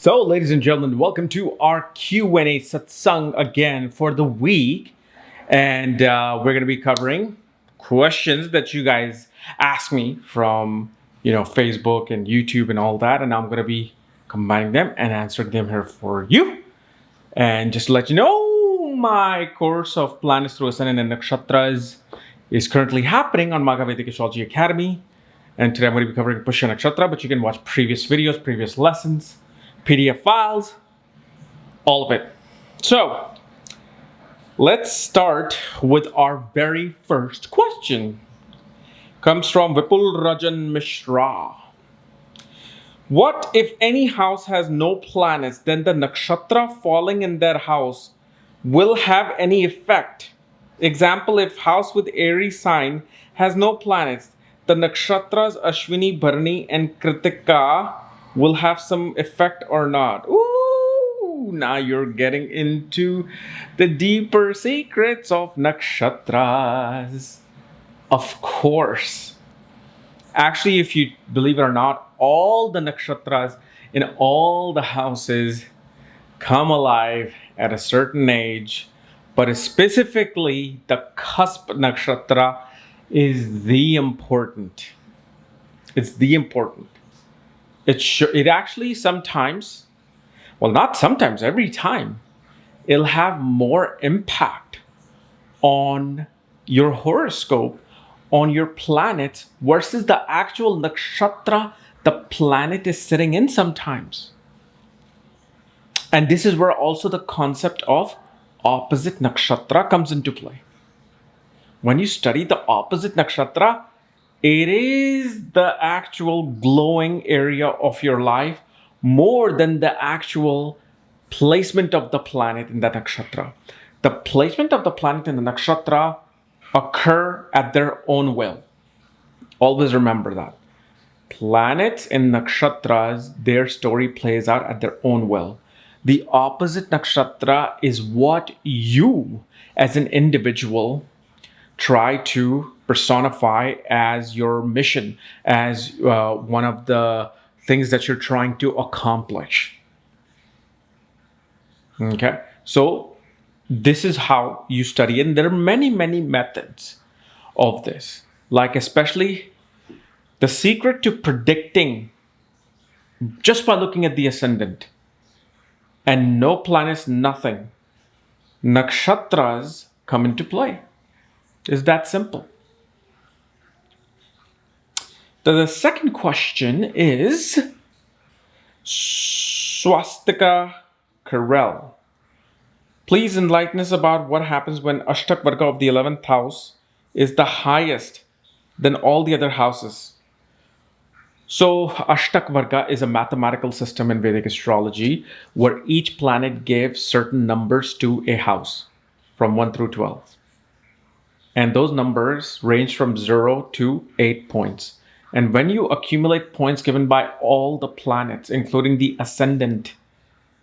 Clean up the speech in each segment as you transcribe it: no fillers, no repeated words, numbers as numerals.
So, ladies and gentlemen, welcome to our Q&A satsang again for the week. And we're going to be covering questions that you guys ask me from, Facebook and YouTube and all that. And I'm going to be combining them and answering them here for you. And just to let you know, my course of planets through ascendant and nakshatras is currently happening on Maga Vedic Astrology Academy. And today I'm going to be covering Pushya Nakshatra, but you can watch previous videos, previous lessons, PDF files, all of it. So, let's start with our very first question. Comes from Vipul Rajan Mishra. What if any house has no planets, then the nakshatra falling in that house will have any effect? Example, if house with Aries sign has no planets, the nakshatras Ashwini, Bharani and Kritika will have some effect or not? Ooh, now you're getting into the deeper secrets of nakshatras. Of course. Actually, if you believe it or not, all the nakshatras in all the houses come alive at a certain age, but specifically the cusp nakshatra is the important. It's the important. It actually sometimes, well, not sometimes, every time, it'll have more impact on your horoscope, on your planet, versus the actual nakshatra the planet is sitting in sometimes. And this is where also the concept of opposite nakshatra comes into play. When you study the opposite nakshatra, it is the actual glowing area of your life more than the actual placement of the planet in the nakshatra. The placement of the planet in the nakshatra occur at their own will. Always remember that. Planets in nakshatras, their story plays out at their own will. The opposite nakshatra is what you, as an individual, try to personify as your mission, as one of the things that you're trying to accomplish. Okay, so this is how you study, and there are many methods of this, like especially the secret to predicting just by looking at the ascendant and no planets, nothing. Nakshatras come into play. It's that simple. The second question is Swastika Karel. Please enlighten us about what happens when ashtakavarga of the 11th house is the highest than all the other houses. So ashtakavarga is a mathematical system in Vedic astrology where each planet gives certain numbers to a house from 1 through 12. And those numbers range from 0 to 8 points. And when you accumulate points given by all the planets, including the ascendant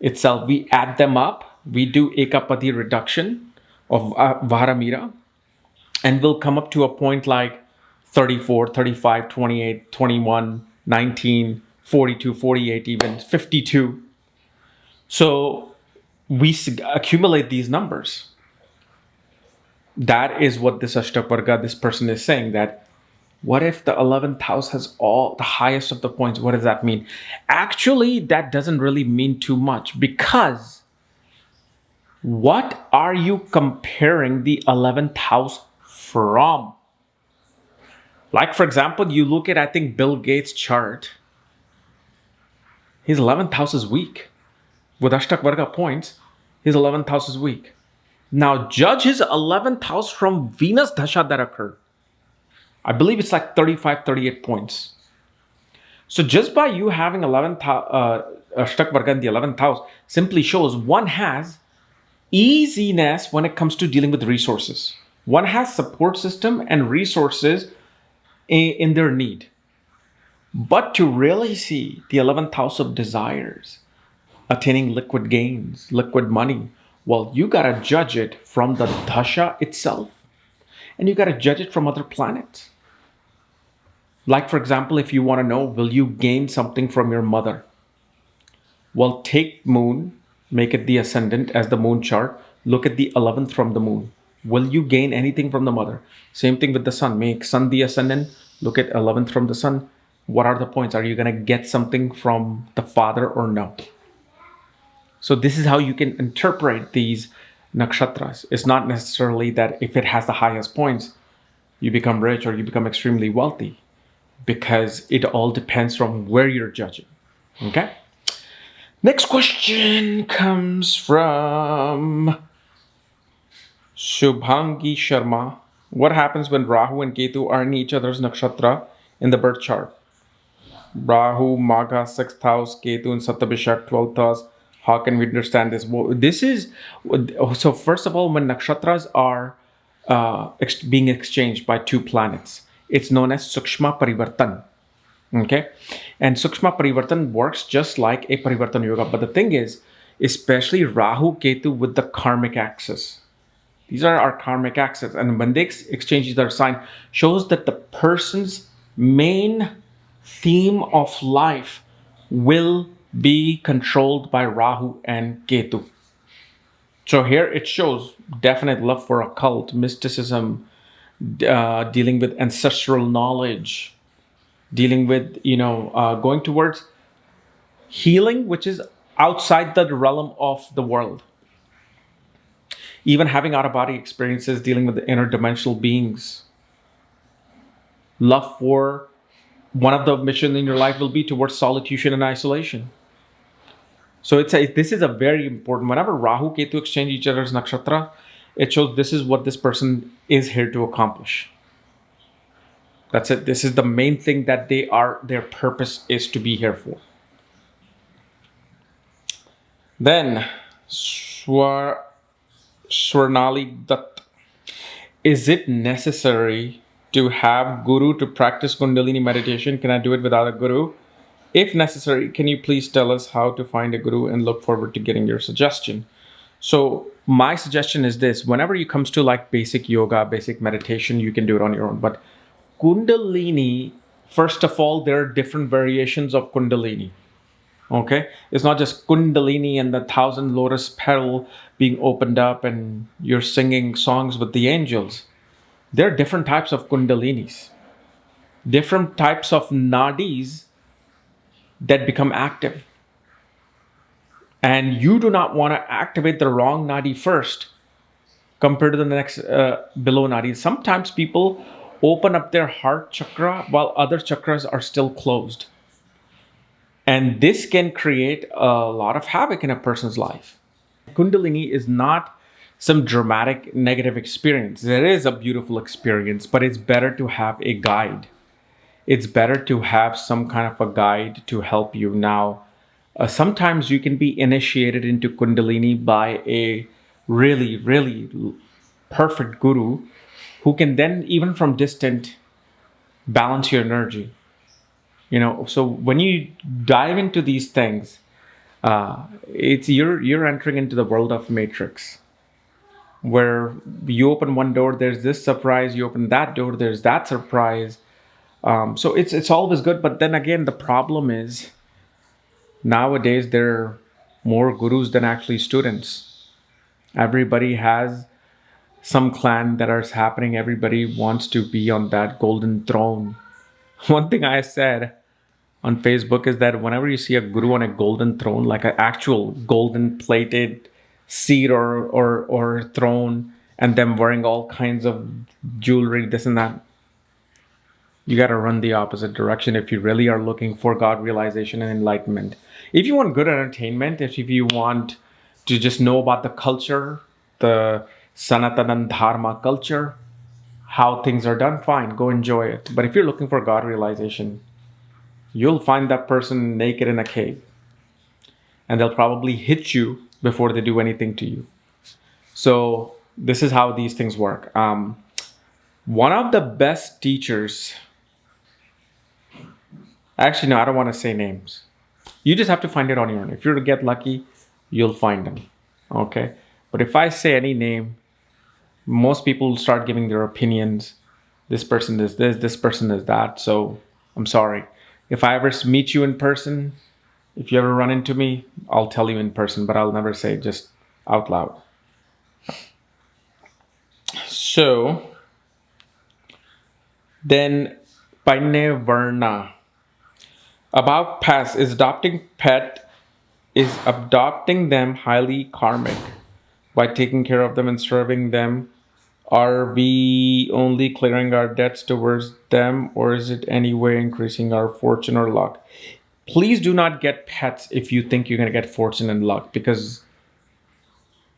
itself, we add them up. We do ekapati reduction of Varamira, and we'll come up to a point like 34, 35, 28, 21, 19, 42, 48, even 52. So we accumulate these numbers. That is what this ashtakavarga, this person is saying, that what if the 11th house has all the highest of the points? What does that mean? Actually, that doesn't really mean too much, because what are you comparing the 11th house from? Like, for example, you look at, I think, Bill Gates' chart. His 11th house is weak. With ashtakavarga points, his 11th house is weak. Now, judge his 11th house from Venus Dasha that occurred. I believe it's like 35, 38 points. So just by you having 11th ashtakavarga in the 11th house simply shows one has easiness when it comes to dealing with resources. One has support system and resources in their need. But to really see the 11th house of desires, attaining liquid gains, liquid money, well, you got to judge it from the dasha itself, and you got to judge it from other planets. Like, for example, if you want to know, will you gain something from your mother? Well, take moon, make it the ascendant as the moon chart. Look at the 11th from the moon. Will you gain anything from the mother? Same thing with the sun. Make sun the ascendant. Look at 11th from the sun. What are the points? Are you going to get something from the father or no? So this is how you can interpret these nakshatras. It's not necessarily that if it has the highest points, you become rich or you become extremely wealthy, because it all depends from where you're judging. Okay? Next question comes from Shubhangi Sharma. What happens when Rahu and Ketu are in each other's nakshatra in the birth chart? Rahu, Magha, 6th house, Ketu in Satabhishak, 12th house. How can we understand this? Well, so first of all, when nakshatras are being exchanged by two planets, it's known as Sukshma Parivartan. Okay? And Sukshma Parivartan works just like a Parivartan Yoga. But the thing is, especially Rahu, Ketu with the karmic axis. These are our karmic axis. And when they exchange their sign, shows that the person's main theme of life will be controlled by Rahu and Ketu. So here it shows definite love for occult, mysticism, dealing with ancestral knowledge, dealing with, going towards healing, which is outside the realm of the world. Even having out-of-body experiences, dealing with the interdimensional beings. Love for one of the missions in your life will be towards solitude and isolation. So this is a very important. Whenever Rahu, Ketu exchange each other's nakshatra, it shows this is what this person is here to accomplish. That's it. This is the main thing that their purpose is to be here for. Then, Swarnali Dutt. Is it necessary to have guru to practice Kundalini meditation? Can I do it without a guru? If necessary, can you please tell us how to find a guru, and look forward to getting your suggestion. So my suggestion is this: whenever it comes to like basic yoga, basic meditation, you can do it on your own. But Kundalini, first of all, there are different variations of Kundalini. Okay? It's not just Kundalini and the 1,000 lotus petal being opened up and you're singing songs with the angels. There are different types of Kundalinis, different types of nadis that become active. And you do not want to activate the wrong nadi first compared to the next below nadi. Sometimes people open up their heart chakra while other chakras are still closed. And this can create a lot of havoc in a person's life. Kundalini is not some dramatic negative experience. There is a beautiful experience, but it's better to have a guide. It's better to have some kind of a guide to help you. Now, sometimes you can be initiated into Kundalini by a really, really perfect guru who can then, even from distant, balance your energy. So when you dive into these things, it's you're entering into the world of Matrix, where you open one door, there's this surprise. You open that door, there's that surprise. So it's always good. But then again, the problem is nowadays there are more gurus than actually students. Everybody has some clan that is happening. Everybody wants to be on that golden throne. One thing I said on Facebook is that whenever you see a guru on a golden throne, like an actual golden plated seat or throne, and them wearing all kinds of jewelry, this and that, you got to run the opposite direction if you really are looking for God realization and enlightenment. If you want good entertainment, if you want to just know about the culture, the Sanatana Dharma culture, how things are done, fine, go enjoy it. But if you're looking for God realization, you'll find that person naked in a cave. And they'll probably hit you before they do anything to you. So this is how these things work. One of the best teachers, actually, no, I don't want to say names. You just have to find it on your own. If you're to get lucky, you'll find them. Okay? But if I say any name, most people will start giving their opinions. This person is this person is that. So I'm sorry. If I ever meet you in person, If you ever run into me, I'll tell you in person, but I'll never say it just out loud. So then, Paine Varna. About pets, is adopting them highly karmic by taking care of them and serving them. Are we only clearing our debts towards them, or is it any way increasing our fortune or luck? Please do not get pets if you think you're going to get fortune and luck, because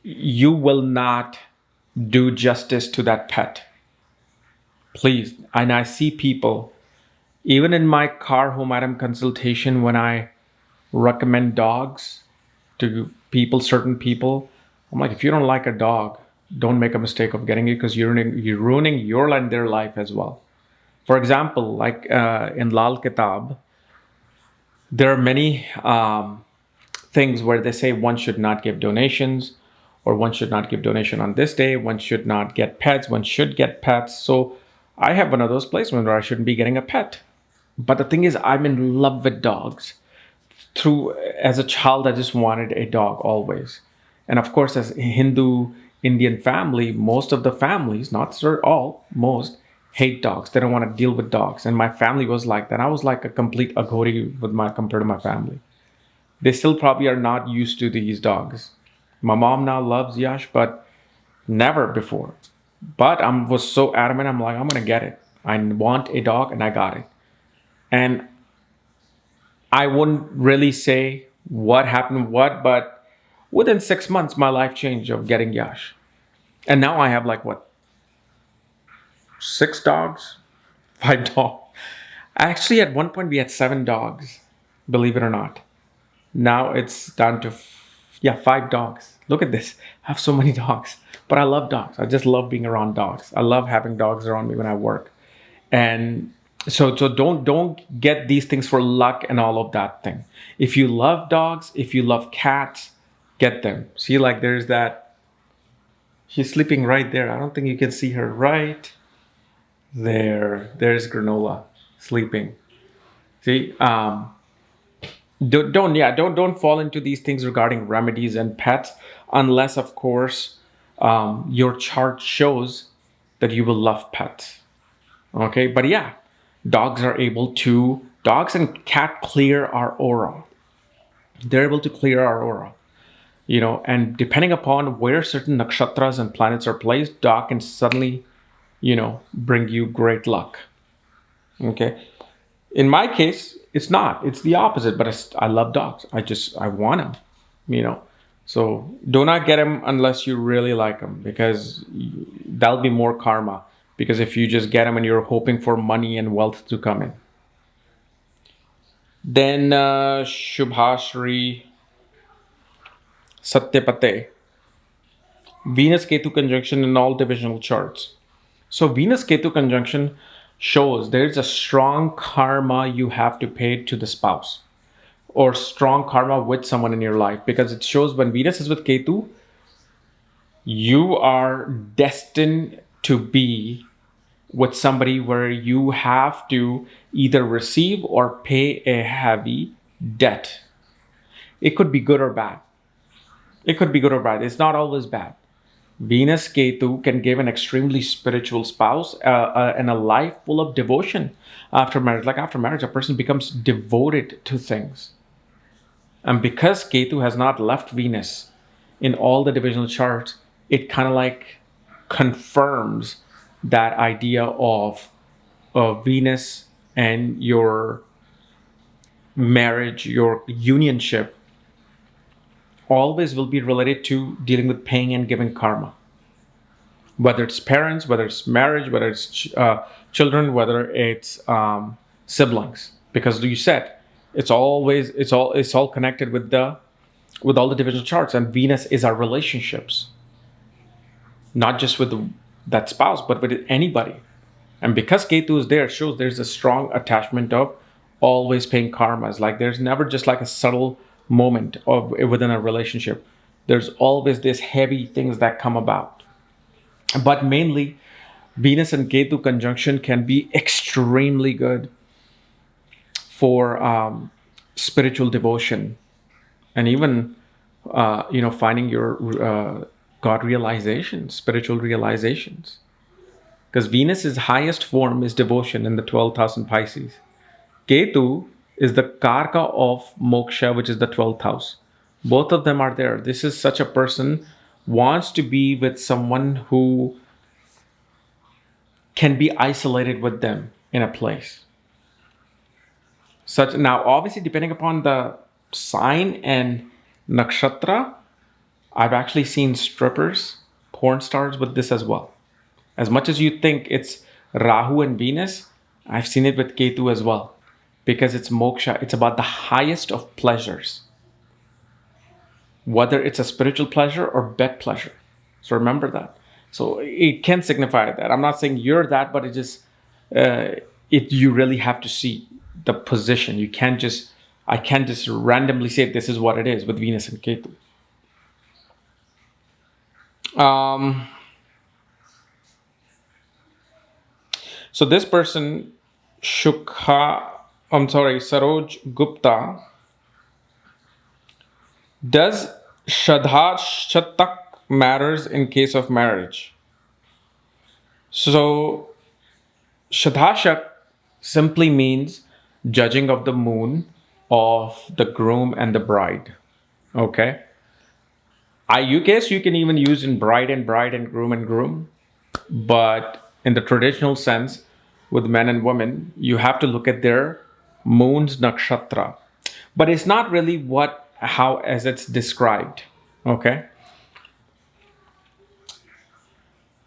you will not do justice to that pet. Please. And I see people, even in my car home item consultation, when I recommend dogs to people, certain people, I'm like, if you don't like a dog, don't make a mistake of getting it, because you're ruining your and their life as well. For example, like in Lal Kitab, there are many things where they say one should not give donations, or one should not give donation on this day, one should not get pets, one should get pets. So I have one of those placements where I shouldn't be getting a pet. But the thing is, I'm in love with dogs. As a child, I just wanted a dog always. And of course, as a Hindu Indian family, most of the families, not all, most, hate dogs. They don't want to deal with dogs. And my family was like that. I was like a complete aghori compared to my family. They still probably are not used to these dogs. My mom now loves Yash, but never before. But I was so adamant. I'm like, I'm going to get it. I want a dog, and I got it. And I wouldn't really say what happened, but within 6 months, my life changed of getting Yash. And now I have like, 6 dogs? 5 dogs? Actually, at one point, we had 7 dogs, believe it or not. Now it's down to, 5 dogs. Look at this. I have so many dogs. But I love dogs. I just love being around dogs. I love having dogs around me when I work. And so don't get these things for luck and all of that thing. If you love dogs, if you love cats, get them. See, like there's that. She's sleeping right there. I don't think you can see her right there. There's Granola sleeping. See, don't fall into these things regarding remedies and pets, unless of course your chart shows that you will love pets. Okay, but yeah, dogs and cat clear our aura. They're able to clear our aura, and depending upon where certain nakshatras and planets are placed, dog can suddenly, bring you great luck. Okay, in my case, it's the opposite, but I love dogs. I want them, so do not get them unless you really like them, because that'll be more karma. Because if you just get them and you're hoping for money and wealth to come in. Then Shubhashri Satyapate. Venus Ketu conjunction in all divisional charts. So Venus Ketu conjunction shows there's a strong karma you have to pay to the spouse, or strong karma with someone in your life, because it shows when Venus is with Ketu, you are destined to be with somebody where you have to either receive or pay a heavy debt. It could be good or bad. It's not always bad. Venus Ketu can give an extremely spiritual spouse and a life full of devotion after marriage. Like after marriage, a person becomes devoted to things. And because Ketu has not left Venus in all the divisional charts, it kind of like confirms that idea of Venus and your marriage, your unionship, always will be related to dealing with paying and giving karma. Whether it's parents, whether it's marriage, whether it's children, whether it's siblings, because you said it's all connected with all the divisional charts, and Venus is our relationships, not just with that spouse, but with anybody. And because Ketu is there, it shows there's a strong attachment of always paying karmas. Like there's never just like a subtle moment of within a relationship. There's always this heavy things that come about. But mainly, Venus and Ketu conjunction can be extremely good for spiritual devotion, and even finding your God realizations, spiritual realizations. Because Venus's highest form is devotion in the 12th house in Pisces. Ketu is the karka of moksha, which is the 12th house. Both of them are there. This is such a person wants to be with someone who can be isolated with them in a place. Such now, obviously, depending upon the sign and nakshatra, I've actually seen strippers, porn stars with this as well. As much as you think it's Rahu and Venus, I've seen it with Ketu as well. Because it's moksha, it's about the highest of pleasures. Whether it's a spiritual pleasure or bed pleasure. So remember that. So it can signify that. I'm not saying you're that, but it just, you really have to see the position. I can't just randomly say this is what it is with Venus and Ketu. So this person, Saroj Gupta, does Shraddha Shatak matters in case of marriage? So Shraddha Shak simply means judging of the moon of the groom and the bride. Okay. You guess you can even use in bride and groom. But in the traditional sense, with men and women, you have to look at their moon's nakshatra. But it's not really how as it's described. Okay.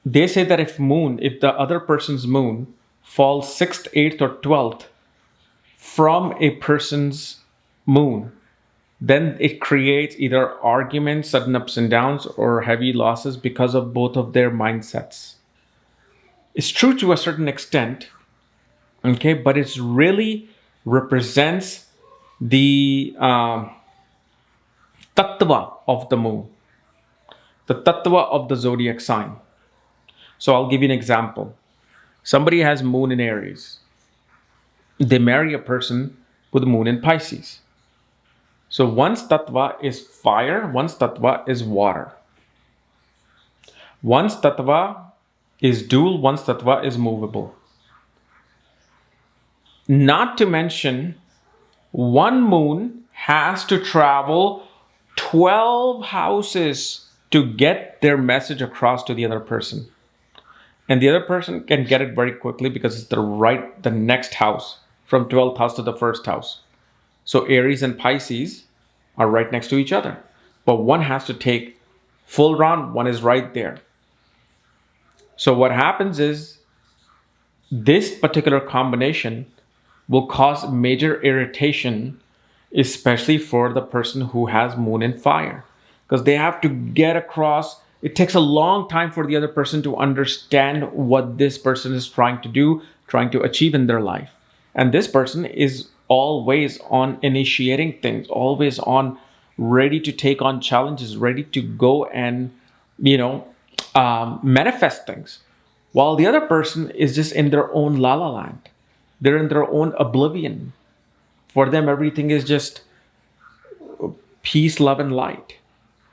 They say that if the other person's moon falls 6th, 8th, or 12th from a person's moon, then it creates either arguments, sudden ups and downs, or heavy losses because of both of their mindsets. It's true to a certain extent, okay, but it really represents the tattva of the moon, the tattva of the zodiac sign. So I'll give you an example. Somebody has moon in Aries. They marry a person with moon in Pisces. So one's tattva is fire, one's tattva is water. One's tattva is dual, one's tattva is movable. Not to mention, one moon has to travel 12 houses to get their message across to the other person. And the other person can get it very quickly because it's the next house from 12th house to the first house. So Aries and Pisces are right next to each other. But one has to take full round, one is right there. So what happens is this particular combination will cause major irritation, especially for the person who has moon in fire. Because they have to get across. It takes a long time for the other person to understand what this person is trying to do, trying to achieve in their life. And this person is always on initiating things, always on ready to take on challenges, ready to go and, manifest things. While the other person is just in their own la la land. They're in their own oblivion. For them, everything is just peace, love, and light,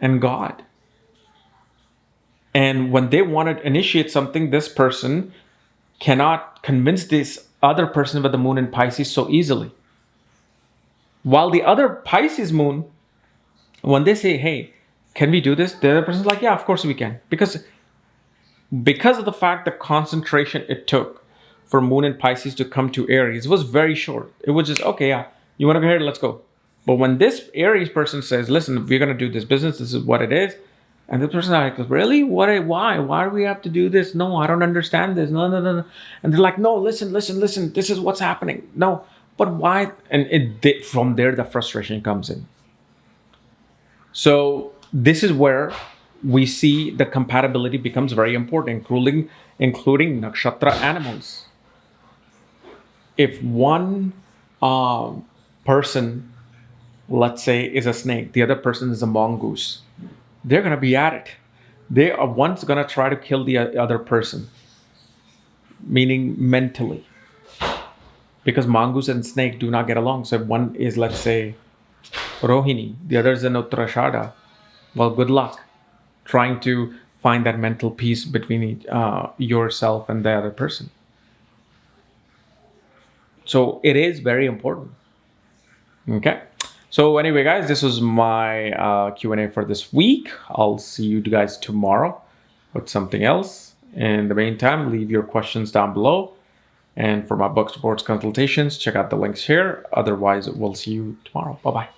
and God. And when they want to initiate something, this person cannot convince this other person with the moon in Pisces so easily. While the other Pisces moon, when they say, hey, can we do this? The other person's like, yeah, of course we can. Because of the fact the concentration it took for moon in Pisces to come to Aries was very short. It was just, okay, yeah, you want to go here? Let's go. But when this Aries person says, listen, we're going to do this business, this is what it is. And the person is like, really? Why? Why do we have to do this? No, I don't understand this. No. And they're like, no, listen. This is what's happening. No, but why? And from there, the frustration comes in. So this is where we see the compatibility becomes very important, including nakshatra animals. If one person, let's say, is a snake, the other person is a mongoose, they're going to be at it. One's going to try to kill the other person, meaning mentally. because mongoose and snake do not get along. So if one is, let's say, Rohini, the other is an Uttarashada, well, good luck trying to find that mental peace between yourself and the other person. So it is very important. Okay. So anyway, guys, this was my Q&A for this week. I'll see you guys tomorrow with something else. In the meantime, leave your questions down below. And for my books, reports, consultations, check out the links here. Otherwise, we'll see you tomorrow. Bye-bye.